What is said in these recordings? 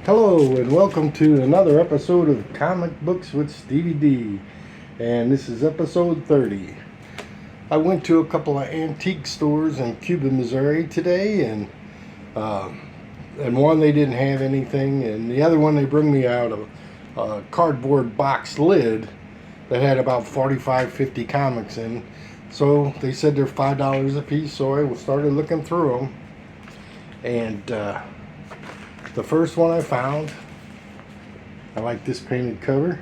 Hello and welcome to another episode of Comic Books with Stevey D. And this is episode 30. I went to a couple of antique stores in Cuba, Missouri today, and one they didn't have anything, and the other one they bring me out a cardboard box lid that had about 45-50 comics in. So they said they're $5 a piece, so I started looking through them. And the first one I found, I like this painted cover,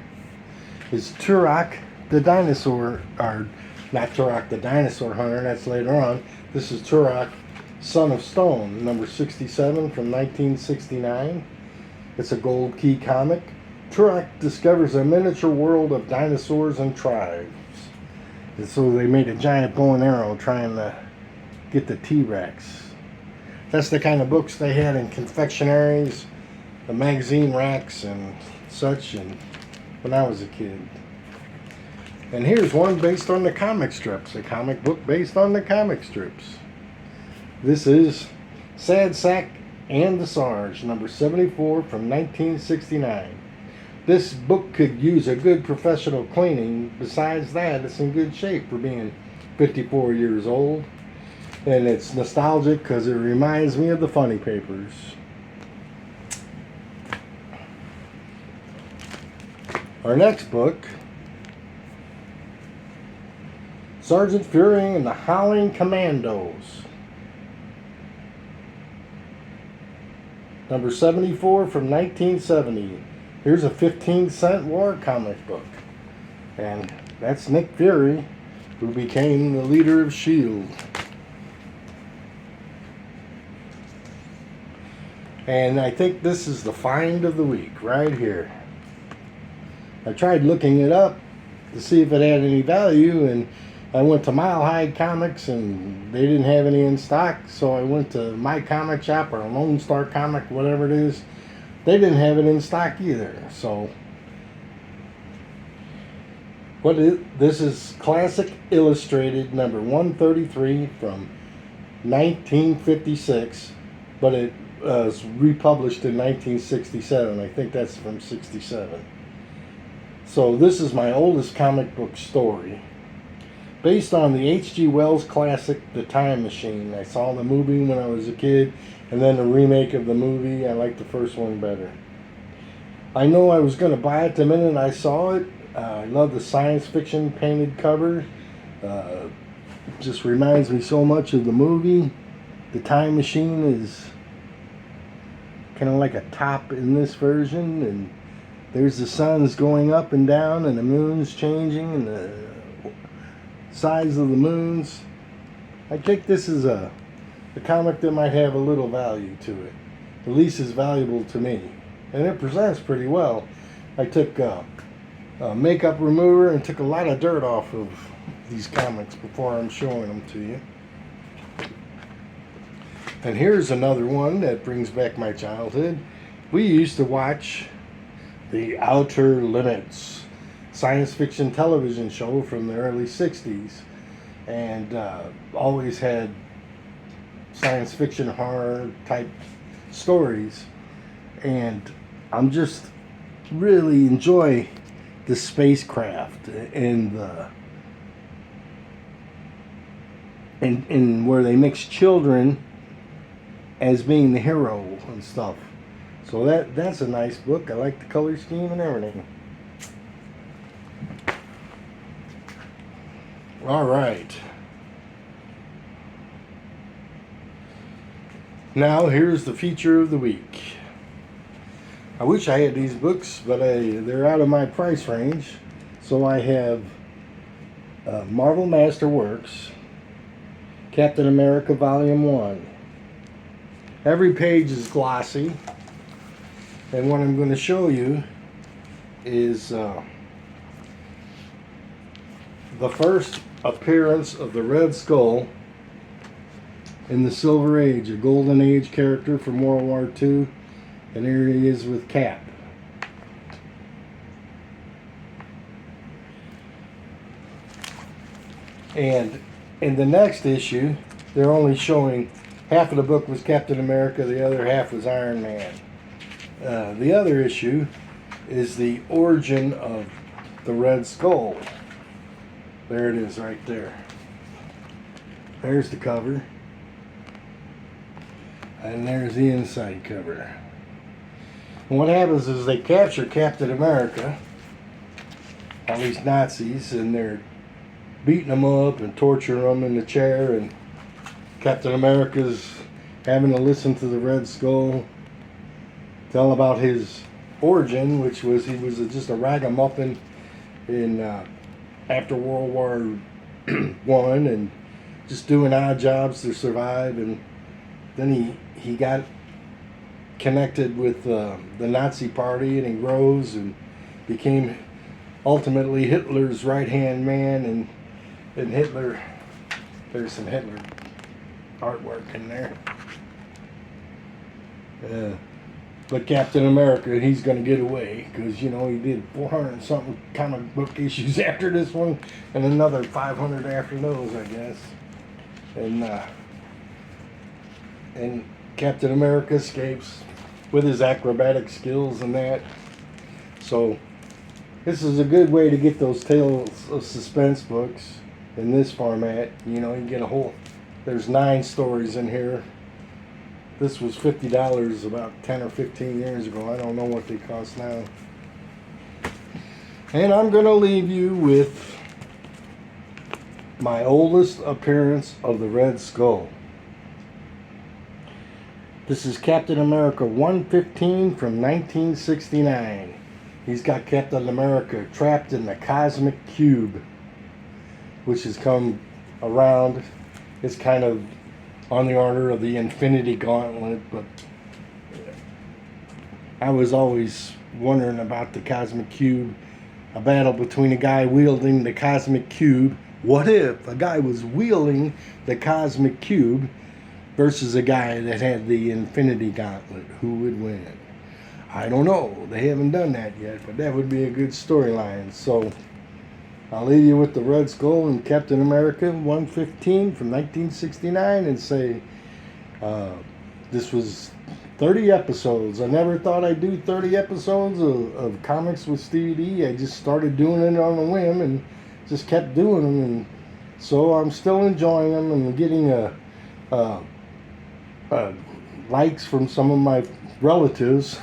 is Turok the Dinosaur, or not Turok the Dinosaur Hunter, that's later on. This is Turok, Son of Stone, number 67 from 1969. It's a gold key comic. Turok discovers a miniature world of dinosaurs and tribes. And so they made a giant bow and arrow trying to get the T-Rex. That's the kind of books they had in confectionaries, the magazine racks and such, and when I was a kid. And here's one based on the comic strips, a comic book based on the comic strips. This is Sad Sack and the Sarge, number 74 from 1969. This book could use a good professional cleaning. Besides that, it's in good shape for being 54 years old. And it's nostalgic because it reminds me of the funny papers. Our next book, Sergeant Fury and the Howling Commandos, number 74 from 1970. Here's a 15-cent war comic book. And that's Nick Fury, who became the leader of S.H.I.E.L.D. And I think this is the find of the week right here. I tried looking it up to see if it had any value, and I went to Mile High Comics and they didn't have any in stock, so I went to My Comic Shop or Lone Star Comic, whatever it is. They didn't have it in stock either. So this is Classic Illustrated number 133 from 1956, but it was republished in 1967. I think that's from 67. So this is my oldest comic book story, based on the H.G. Wells classic The Time Machine. I saw the movie when I was a kid, and then the remake of the movie. I liked the first one better. I know I was going to buy it the minute I saw it. I love the science fiction painted cover. It just reminds me so much of the movie. The Time Machine is kind of like a top in this version, and there's the suns going up and down and the moon's changing and the size of the moons. I think this is a comic that might have a little value to it, at least as valuable to me, and it presents pretty well. I took a makeup remover and took a lot of dirt off of these comics before I'm showing them to you. And here's another one that brings back my childhood. We used to watch The Outer Limits, science fiction television show from the early 60s, and always had science fiction horror type stories. And I'm just really enjoy the spacecraft and where they mix children as being the hero and stuff. So that's a nice book. I like the color scheme and everything. All right. Now here's the feature of the week. I wish I had these books, but they're out of my price range. So I have Marvel Masterworks, Captain America Volume 1. Every page is glossy. And what I'm going to show you is the first appearance of the Red Skull in the Silver Age, a Golden Age character from World War II. And here he is with Cap. And in the next issue, they're only showing half of the book was Captain America, the other half was Iron Man. The other issue is the origin of the Red Skull. There it is right there. There's the cover. And there's the inside cover. And what happens is they capture Captain America, all these Nazis, and they're beating him up and torturing him in the chair, and Captain America's having to listen to the Red Skull tell about his origin, which was he was just a ragamuffin in after World War One, and just doing odd jobs to survive, and then he got connected with the Nazi Party, and he rose and became ultimately Hitler's right-hand man, and Hitler, there's some Hitler artwork in there. But Captain America, he's going to get away because, you know, he did 400 and something comic book issues after this one and another 500 after those, I guess. And Captain America escapes with his acrobatic skills and that. So this is a good way to get those Tales of Suspense books in this format. You know, you get a whole, there's 9 stories in here. This was $50 about 10 or 15 years ago. I don't know what they cost now. And I'm going to leave you with my oldest appearance of the Red Skull. This is Captain America 115 from 1969. He's got Captain America trapped in the Cosmic Cube, which has come around. It's kind of on the order of the Infinity Gauntlet, but I was always wondering about the Cosmic Cube, a battle between a guy wielding the Cosmic Cube. What if a guy was wielding the Cosmic Cube versus a guy that had the Infinity Gauntlet? Who would win? I don't know. They haven't done that yet, but that would be a good storyline. So I'll leave you with the Red Skull and Captain America 115 from 1969 and say this was 30 episodes. I never thought I'd do 30 episodes of comics with Stevey D. I just started doing it on a whim and just kept doing them. And so I'm still enjoying them and getting likes from some of my relatives.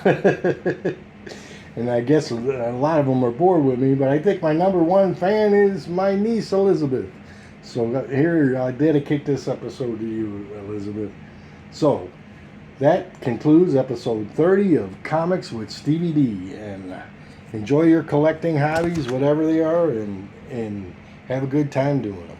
And I guess a lot of them are bored with me, but I think my #1 fan is my niece, Elizabeth. So here, I dedicate this episode to you, Elizabeth. So, that concludes episode 30 of Comics with Stevey D. And enjoy your collecting hobbies, whatever they are, and have a good time doing them.